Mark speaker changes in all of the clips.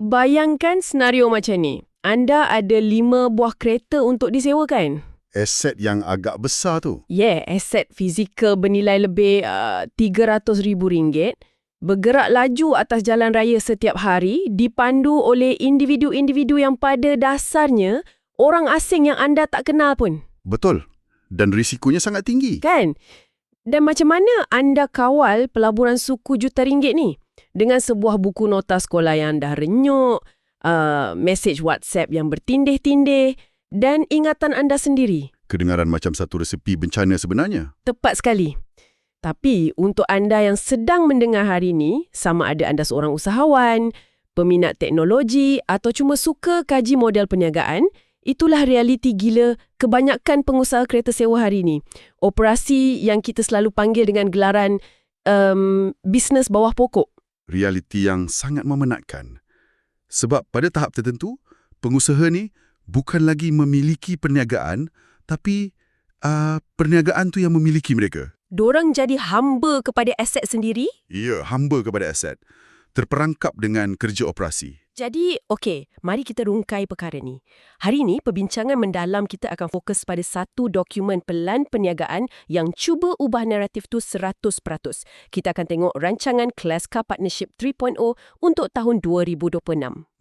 Speaker 1: Bayangkan senario macam ni. Anda ada 5 buah kereta untuk disewakan.
Speaker 2: Aset yang agak besar tu.
Speaker 1: Aset fizikal bernilai lebih RM300,000 bergerak laju atas jalan raya setiap hari, dipandu oleh individu-individu yang pada dasarnya orang asing yang anda tak kenal pun.
Speaker 2: Betul. Dan risikonya sangat tinggi.
Speaker 1: Kan? Dan macam mana anda kawal pelaburan suku juta ringgit ni? Dengan sebuah buku nota sekolah yang dah renyuk, mesej WhatsApp yang bertindih-tindih, dan ingatan anda sendiri.
Speaker 2: Kedengaran macam satu resepi bencana sebenarnya.
Speaker 1: Tepat sekali. Tapi untuk anda yang sedang mendengar hari ini, sama ada anda seorang usahawan, peminat teknologi atau cuma suka kaji model perniagaan, itulah realiti gila kebanyakan pengusaha kereta sewa hari ini. Operasi yang kita selalu panggil dengan gelaran bisnes bawah pokok.
Speaker 2: Realiti yang sangat memenatkan. Sebab pada tahap tertentu, pengusaha ni bukan lagi memiliki perniagaan, tapi perniagaan tu yang memiliki mereka.
Speaker 1: Dorang jadi hamba kepada aset sendiri?
Speaker 2: Ya, hamba kepada aset. Terperangkap dengan kerja operasi.
Speaker 1: Jadi, okey, mari kita rungkai perkara ni. Hari ini, perbincangan mendalam kita akan fokus pada satu dokumen pelan perniagaan yang cuba ubah naratif tu 100%. Kita akan tengok rancangan Kleska Partnership 3.0 untuk tahun 2026.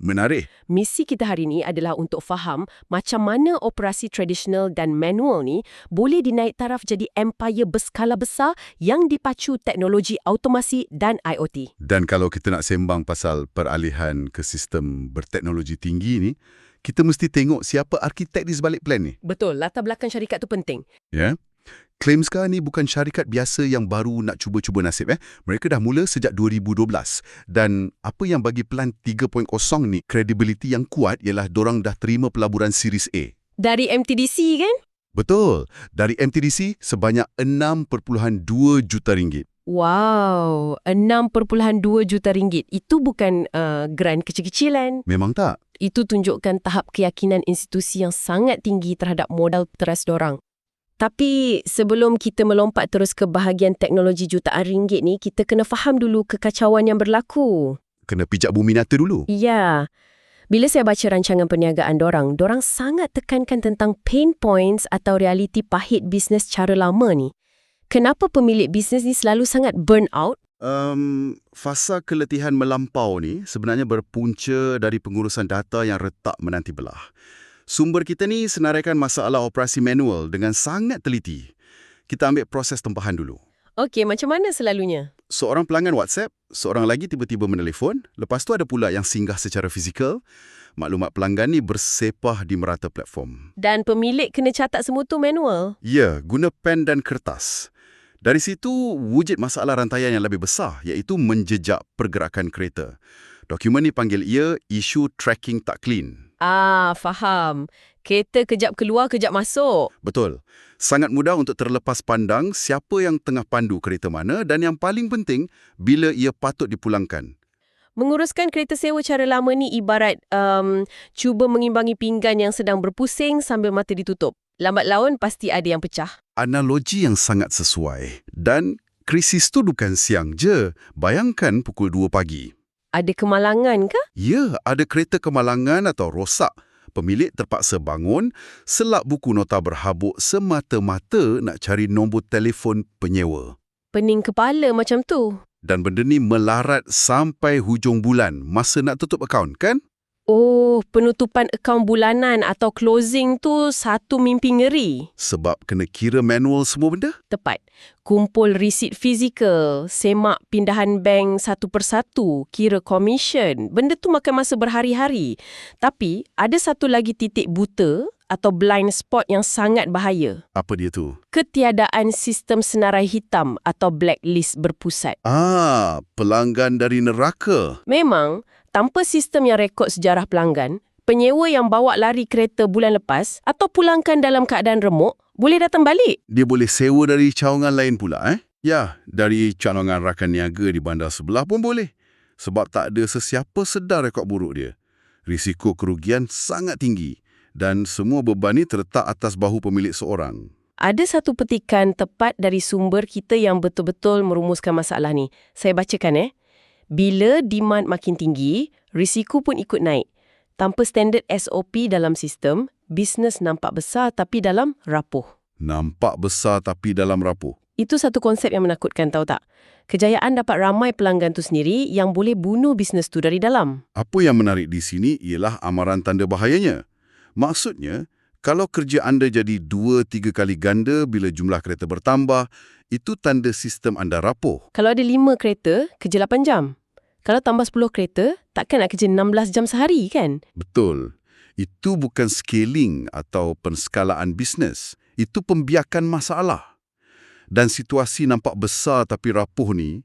Speaker 2: Menarik.
Speaker 1: Misi kita hari ini adalah untuk faham macam mana operasi tradisional dan manual ni boleh dinaik taraf jadi empire berskala besar yang dipacu teknologi automasi dan IoT.
Speaker 2: Dan kalau kita nak sembang pasal peralihan ke sistem berteknologi tinggi ni, kita mesti tengok siapa arkitek di sebalik plan ni.
Speaker 1: Betul, latar belakang syarikat tu penting.
Speaker 2: Ya. Claimska ni bukan syarikat biasa yang baru nak cuba-cuba nasib. Mereka dah mula sejak 2012. Dan apa yang bagi plan 3.0 ni kredibiliti yang kuat ialah dorang dah terima pelaburan Series A.
Speaker 1: Dari MTDC kan?
Speaker 2: Betul. Dari MTDC sebanyak 6.2 juta ringgit.
Speaker 1: Wow, 6.2 juta ringgit. Itu bukan grant kecil-kecilan.
Speaker 2: Memang tak.
Speaker 1: Itu tunjukkan tahap keyakinan institusi yang sangat tinggi terhadap modal teras dorang. Tapi sebelum kita melompat terus ke bahagian teknologi jutaan ringgit ni, kita kena faham dulu kekacauan yang berlaku.
Speaker 2: Kena pijak bumi nyata dulu.
Speaker 1: Ya. Bila saya baca rancangan perniagaan dorang sangat tekankan tentang pain points atau realiti pahit bisnes cara lama ni. Kenapa pemilik bisnes ni selalu sangat burn out?
Speaker 2: Fasa keletihan melampau ni sebenarnya berpunca dari pengurusan data yang retak menanti belah. Sumber kita ni senaraikan masalah operasi manual dengan sangat teliti. Kita ambil proses tempahan dulu.
Speaker 1: Okey, macam mana selalunya?
Speaker 2: Seorang pelanggan WhatsApp, seorang lagi tiba-tiba menelefon, lepas tu ada pula yang singgah secara fizikal. Maklumat pelanggan ni bersepah di merata platform.
Speaker 1: Dan pemilik kena catat semua tu manual?
Speaker 2: Ya, guna pen dan kertas. Dari situ, wujud masalah rantaian yang lebih besar, iaitu menjejak pergerakan kereta. Dokumen ni panggil ia isu tracking tak clean.
Speaker 1: Faham. Kereta kejap keluar, kejap masuk.
Speaker 2: Betul. Sangat mudah untuk terlepas pandang siapa yang tengah pandu kereta mana dan yang paling penting, bila ia patut dipulangkan.
Speaker 1: Menguruskan kereta sewa cara lama ni ibarat cuba mengimbangi pinggan yang sedang berpusing sambil mata ditutup. Lambat laun pasti ada yang pecah.
Speaker 2: Analogi yang sangat sesuai. Dan krisis tu bukan siang je. Bayangkan pukul 2 pagi.
Speaker 1: Ada kemalangan ke?
Speaker 2: Ya, ada kereta kemalangan atau rosak. Pemilik terpaksa bangun, selap buku nota berhabuk semata-mata nak cari nombor telefon penyewa.
Speaker 1: Pening kepala macam tu.
Speaker 2: Dan benda ni melarat sampai hujung bulan masa nak tutup akaun, kan?
Speaker 1: Oh, penutupan akaun bulanan atau closing tu satu mimpi ngeri.
Speaker 2: Sebab kena kira manual semua benda?
Speaker 1: Tepat. Kumpul resit fizikal, semak pindahan bank satu persatu, kira komisen. Benda tu makan masa berhari-hari. Tapi ada satu lagi titik buta atau blind spot yang sangat bahaya.
Speaker 2: Apa dia tu?
Speaker 1: Ketiadaan sistem senarai hitam atau blacklist berpusat.
Speaker 2: Pelanggan dari neraka.
Speaker 1: Memang, tanpa sistem yang rekod sejarah pelanggan, penyewa yang bawa lari kereta bulan lepas atau pulangkan dalam keadaan remuk, boleh datang balik.
Speaker 2: Dia boleh sewa dari cawangan lain pula, Ya, dari cawangan rakan niaga di bandar sebelah pun boleh. Sebab tak ada sesiapa sedar rekod buruk dia. Risiko kerugian sangat tinggi. Dan semua beban ni terletak atas bahu pemilik seorang.
Speaker 1: Ada satu petikan tepat dari sumber kita yang betul-betul merumuskan masalah ni. Saya bacakan, Bila demand makin tinggi, risiko pun ikut naik. Tanpa standard SOP dalam sistem, bisnes nampak besar tapi dalam rapuh.
Speaker 2: Nampak besar tapi dalam rapuh.
Speaker 1: Itu satu konsep yang menakutkan, tahu tak? Kejayaan dapat ramai pelanggan tu sendiri yang boleh bunuh bisnes tu dari dalam.
Speaker 2: Apa yang menarik di sini ialah amaran tanda bahayanya. Maksudnya, kalau kerja anda jadi 2-3 kali ganda bila jumlah kereta bertambah, itu tanda sistem anda rapuh.
Speaker 1: Kalau ada 5 kereta, kerja 8 jam. Kalau tambah 10 kereta, takkan nak kerja 16 jam sehari, kan?
Speaker 2: Betul. Itu bukan scaling atau penskalaan bisnes. Itu pembiakan masalah. Dan situasi nampak besar tapi rapuh ni,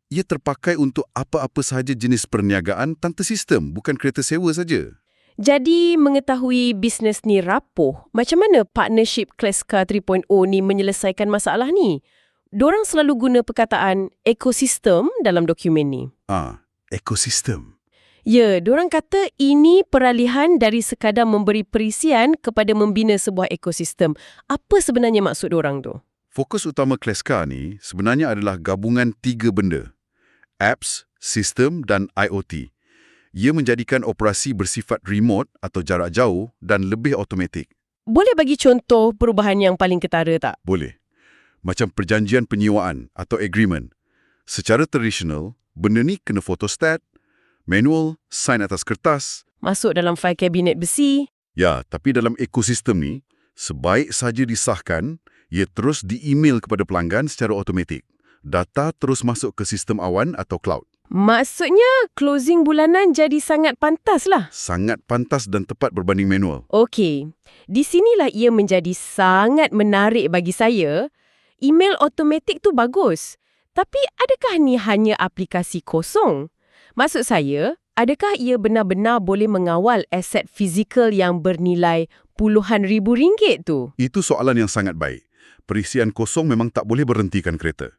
Speaker 2: ia terpakai untuk apa-apa sahaja jenis perniagaan tanpa sistem, bukan kereta sewa saja.
Speaker 1: Jadi, mengetahui bisnes ni rapuh, macam mana partnership Kleska 3.0 ni menyelesaikan masalah ni? Diorang selalu guna perkataan ekosistem dalam dokumen ni.
Speaker 2: Ekosistem.
Speaker 1: Ya, diorang kata ini peralihan dari sekadar memberi perisian kepada membina sebuah ekosistem. Apa sebenarnya maksud diorang tu?
Speaker 2: Fokus utama Kleska ni sebenarnya adalah gabungan 3 benda. Apps, sistem dan IoT. Ia menjadikan operasi bersifat remote atau jarak jauh dan lebih automatik.
Speaker 1: Boleh bagi contoh perubahan yang paling ketara tak?
Speaker 2: Boleh. Macam perjanjian penyewaan atau agreement. Secara tradisional, benda ni kena photostat, manual, sign atas kertas.
Speaker 1: Masuk dalam fail kabinet besi.
Speaker 2: Ya, tapi dalam ekosistem ni, sebaik saja disahkan, ia terus di-email kepada pelanggan secara automatik. Data terus masuk ke sistem awan atau cloud.
Speaker 1: Maksudnya, closing bulanan jadi sangat pantas lah.
Speaker 2: Sangat pantas dan tepat berbanding manual.
Speaker 1: Okey, di sinilah ia menjadi sangat menarik bagi saya. Email automatik tu bagus. Tapi adakah ni hanya aplikasi kosong? Maksud saya, adakah ia benar-benar boleh mengawal aset fizikal yang bernilai puluhan ribu ringgit tu?
Speaker 2: Itu soalan yang sangat baik. Perisian kosong memang tak boleh berhentikan kereta.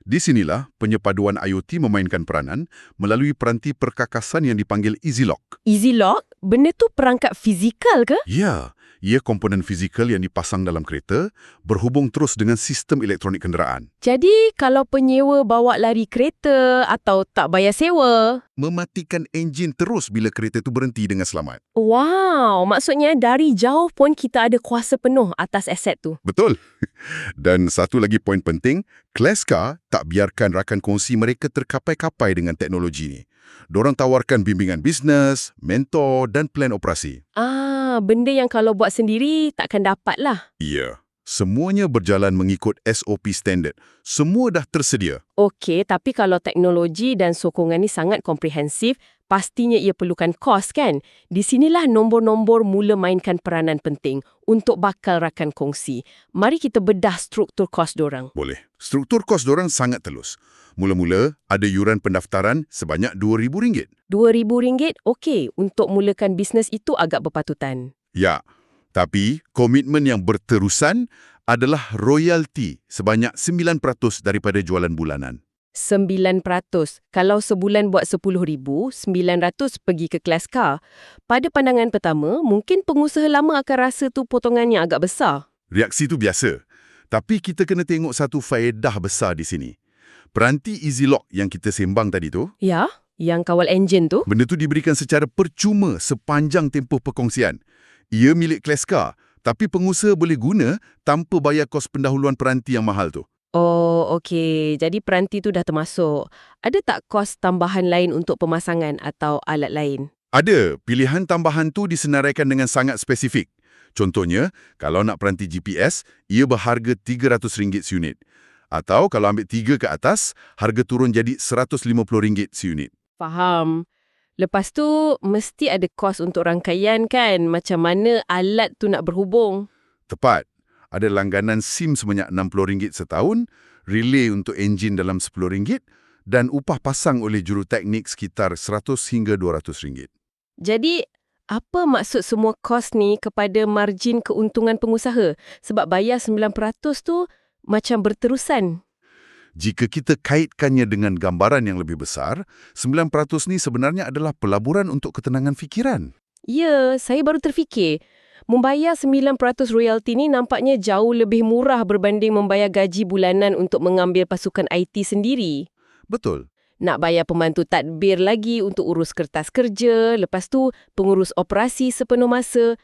Speaker 2: Di sinilah penyepaduan IoT memainkan peranan melalui peranti perkakasan yang dipanggil EasyLock.
Speaker 1: EasyLock? Benda tu perangkat fizikal ke?
Speaker 2: Ya, ia komponen fizikal yang dipasang dalam kereta berhubung terus dengan sistem elektronik kenderaan.
Speaker 1: Jadi, kalau penyewa bawa lari kereta atau tak bayar sewa?
Speaker 2: Mematikan enjin terus bila kereta itu berhenti dengan selamat.
Speaker 1: Wow, maksudnya dari jauh pun kita ada kuasa penuh atas aset tu.
Speaker 2: Betul. Dan satu lagi poin penting, Kleska tak biarkan rakan kongsi mereka terkapai-kapai dengan teknologi ni. Dorang tawarkan bimbingan bisnes, mentor dan plan operasi.
Speaker 1: Benda yang kalau buat sendiri takkan dapat lah.
Speaker 2: Ya, semuanya berjalan mengikut SOP standard. Semua dah tersedia.
Speaker 1: Okey, tapi kalau teknologi dan sokongan ni sangat komprehensif, pastinya ia perlukan kos kan? Di sinilah nombor-nombor mula mainkan peranan penting untuk bakal rakan kongsi. Mari kita bedah struktur kos dorang.
Speaker 2: Boleh. Struktur kos dorang sangat telus. Mula-mula ada yuran pendaftaran sebanyak RM2,000.
Speaker 1: RM2,000? Okey, untuk mulakan bisnes itu agak berpatutan.
Speaker 2: Ya, tapi komitmen yang berterusan adalah royalti sebanyak 9% daripada jualan bulanan.
Speaker 1: 9%. Kalau sebulan buat RM10,000, 900 pergi ke Kleska. Pada pandangan pertama, mungkin pengusaha lama akan rasa tu potongannya agak besar.
Speaker 2: Reaksi tu biasa. Tapi kita kena tengok satu faedah besar di sini. Peranti EasyLock yang kita sembang tadi tu,
Speaker 1: Ya, yang kawal enjin tu.
Speaker 2: benda tu diberikan secara percuma sepanjang tempoh perkongsian. Ia milik Kleska, tapi pengusaha boleh guna tanpa bayar kos pendahuluan peranti yang mahal tu.
Speaker 1: Oh, okey. Jadi peranti tu dah termasuk. Ada tak kos tambahan lain untuk pemasangan atau alat lain?
Speaker 2: Ada, pilihan tambahan tu disenaraikan dengan sangat spesifik. Contohnya, kalau nak peranti GPS, ia berharga RM300 seunit. Atau kalau ambil 3 ke atas, harga turun jadi RM150 seunit.
Speaker 1: Faham. Lepas tu, mesti ada kos untuk rangkaian kan? Macam mana alat tu nak berhubung?
Speaker 2: Tepat. Ada langganan SIM sebanyak RM60 setahun, relay untuk enjin dalam RM10 dan upah pasang oleh juruteknik sekitar RM100 hingga RM200.
Speaker 1: Jadi, apa maksud semua kos ni kepada margin keuntungan pengusaha? Sebab bayar 9% tu macam berterusan.
Speaker 2: Jika kita kaitkannya dengan gambaran yang lebih besar, 9% ni sebenarnya adalah pelaburan untuk ketenangan fikiran.
Speaker 1: Ya, saya baru terfikir. Membayar 9% royalti ni nampaknya jauh lebih murah berbanding membayar gaji bulanan untuk mengambil pasukan IT sendiri.
Speaker 2: Betul.
Speaker 1: Nak bayar pembantu tadbir lagi untuk urus kertas kerja, lepas tu pengurus operasi sepenuh masa.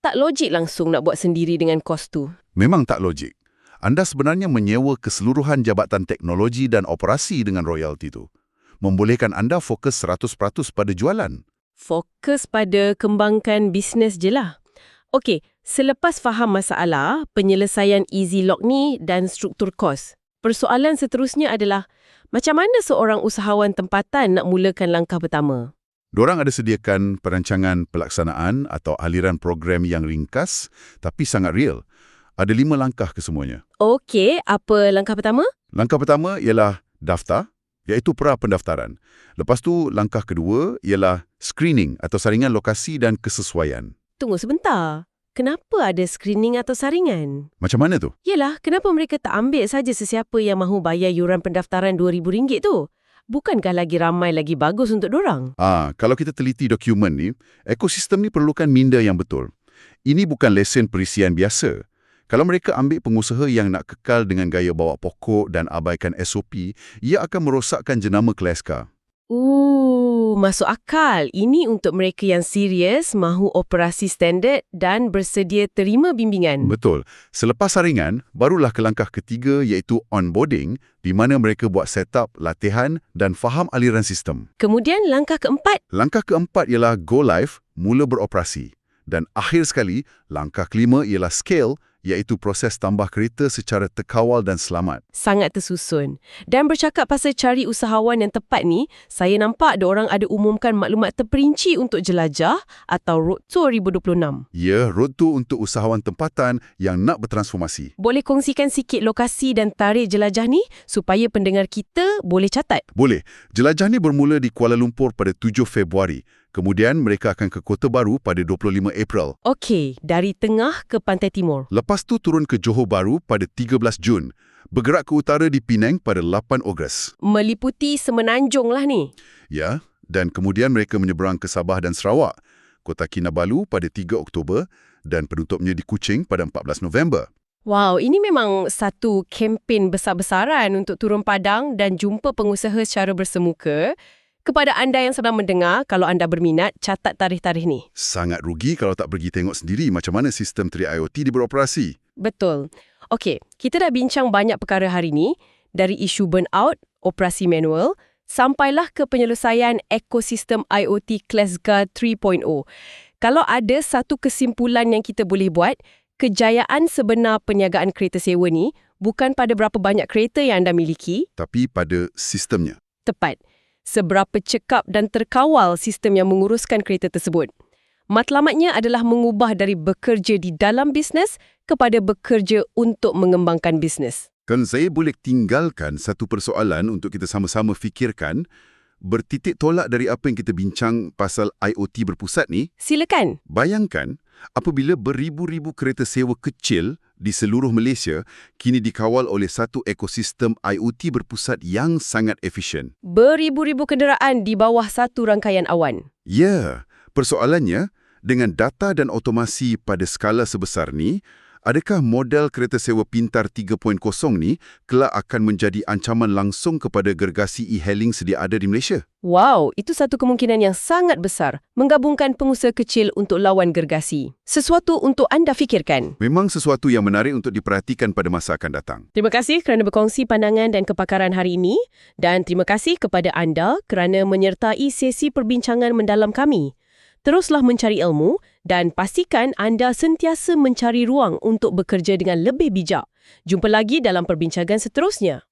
Speaker 1: Tak logik langsung nak buat sendiri dengan kos tu.
Speaker 2: Memang tak logik. Anda sebenarnya menyewa keseluruhan jabatan teknologi dan operasi dengan royalti tu. Membolehkan anda fokus 100% pada jualan.
Speaker 1: Fokus pada kembangkan bisnes je lah. Okey, selepas faham masalah, penyelesaian easy lock ni dan struktur kos, persoalan seterusnya adalah macam mana seorang usahawan tempatan nak mulakan langkah pertama?
Speaker 2: Diorang ada sediakan perancangan pelaksanaan atau aliran program yang ringkas tapi sangat real. Ada 5 langkah kesemuanya.
Speaker 1: Okey, apa langkah pertama?
Speaker 2: Langkah pertama ialah daftar, iaitu pra-pendaftaran. Lepas tu, langkah kedua ialah screening atau saringan lokasi dan kesesuaian.
Speaker 1: Tunggu sebentar. Kenapa ada screening atau saringan?
Speaker 2: Macam mana tu?
Speaker 1: Yelah, kenapa mereka tak ambil saja sesiapa yang mahu bayar yuran pendaftaran RM2,000 tu? Bukankah lagi ramai lagi bagus untuk dorang?
Speaker 2: Kalau kita teliti dokumen ni, ekosistem ni perlukan minda yang betul. Ini bukan lesen perisian biasa. Kalau mereka ambil pengusaha yang nak kekal dengan gaya bawa pokok dan abaikan SOP, ia akan merosakkan jenama Kleska.
Speaker 1: Masuk akal. Ini untuk mereka yang serius, mahu operasi standard dan bersedia terima bimbingan.
Speaker 2: Betul. Selepas saringan, barulah ke langkah ketiga iaitu onboarding, di mana mereka buat setup, latihan dan faham aliran sistem.
Speaker 1: Kemudian langkah keempat?
Speaker 2: Langkah keempat ialah go live, mula beroperasi. Dan akhir sekali, langkah kelima ialah scale, iaitu proses tambah kereta secara terkawal dan selamat.
Speaker 1: Sangat tersusun. Dan bercakap pasal cari usahawan yang tepat ni, saya nampak diorang ada umumkan maklumat terperinci untuk jelajah atau Road Tour 2026.
Speaker 2: Ya, Road Tour untuk usahawan tempatan yang nak bertransformasi.
Speaker 1: Boleh kongsikan sikit lokasi dan tarikh jelajah ni supaya pendengar kita boleh catat?
Speaker 2: Boleh. Jelajah ni bermula di Kuala Lumpur pada 7 Februari. Kemudian mereka akan ke Kota Baru pada 25 April.
Speaker 1: Okey, dari tengah ke pantai timur.
Speaker 2: Lepas tu turun ke Johor Bahru pada 13 Jun. Bergerak ke utara di Penang pada 8 Ogos.
Speaker 1: Meliputi semenanjung lah ni.
Speaker 2: Ya, dan kemudian mereka menyeberang ke Sabah dan Sarawak, Kota Kinabalu pada 3 Oktober dan penutupnya di Kuching pada 14 November.
Speaker 1: Wow, ini memang satu kempen besar-besaran untuk turun padang dan jumpa pengusaha secara bersemuka. Kepada anda yang sedang mendengar, kalau anda berminat, catat tarikh-tarikh ni.
Speaker 2: Sangat rugi kalau tak pergi tengok sendiri macam mana sistem 3IoT beroperasi.
Speaker 1: Betul. Okey, kita dah bincang banyak perkara hari ni, dari isu burnout, operasi manual, sampailah ke penyelesaian ekosistem IoT Kleska 3.0. Kalau ada satu kesimpulan yang kita boleh buat, kejayaan sebenar perniagaan kereta sewa ni bukan pada berapa banyak kereta yang anda miliki,
Speaker 2: tapi pada sistemnya.
Speaker 1: Tepat. Seberapa cekap dan terkawal sistem yang menguruskan kereta tersebut. Matlamatnya adalah mengubah dari bekerja di dalam bisnes kepada bekerja untuk mengembangkan bisnes.
Speaker 2: Kan saya boleh tinggalkan satu persoalan untuk kita sama-sama fikirkan, bertitik tolak dari apa yang kita bincang pasal IoT berpusat ni.
Speaker 1: Silakan.
Speaker 2: Bayangkan, apabila beribu-ribu kereta sewa kecil di seluruh Malaysia kini dikawal oleh satu ekosistem IoT berpusat yang sangat efisien.
Speaker 1: Beribu-ribu kenderaan di bawah satu rangkaian awan.
Speaker 2: Ya, persoalannya, dengan data dan otomasi pada skala sebesar ni, adakah model kereta sewa pintar 3.0 ni kelak akan menjadi ancaman langsung kepada gergasi e-hailing sedia ada di Malaysia?
Speaker 1: Wow, itu satu kemungkinan yang sangat besar, menggabungkan pengusaha kecil untuk lawan gergasi. Sesuatu untuk anda fikirkan.
Speaker 2: Memang sesuatu yang menarik untuk diperhatikan pada masa akan datang.
Speaker 1: Terima kasih kerana berkongsi pandangan dan kepakaran hari ini, dan terima kasih kepada anda kerana menyertai sesi perbincangan mendalam kami. Teruslah mencari ilmu dan pastikan anda sentiasa mencari ruang untuk bekerja dengan lebih bijak. Jumpa lagi dalam perbincangan seterusnya.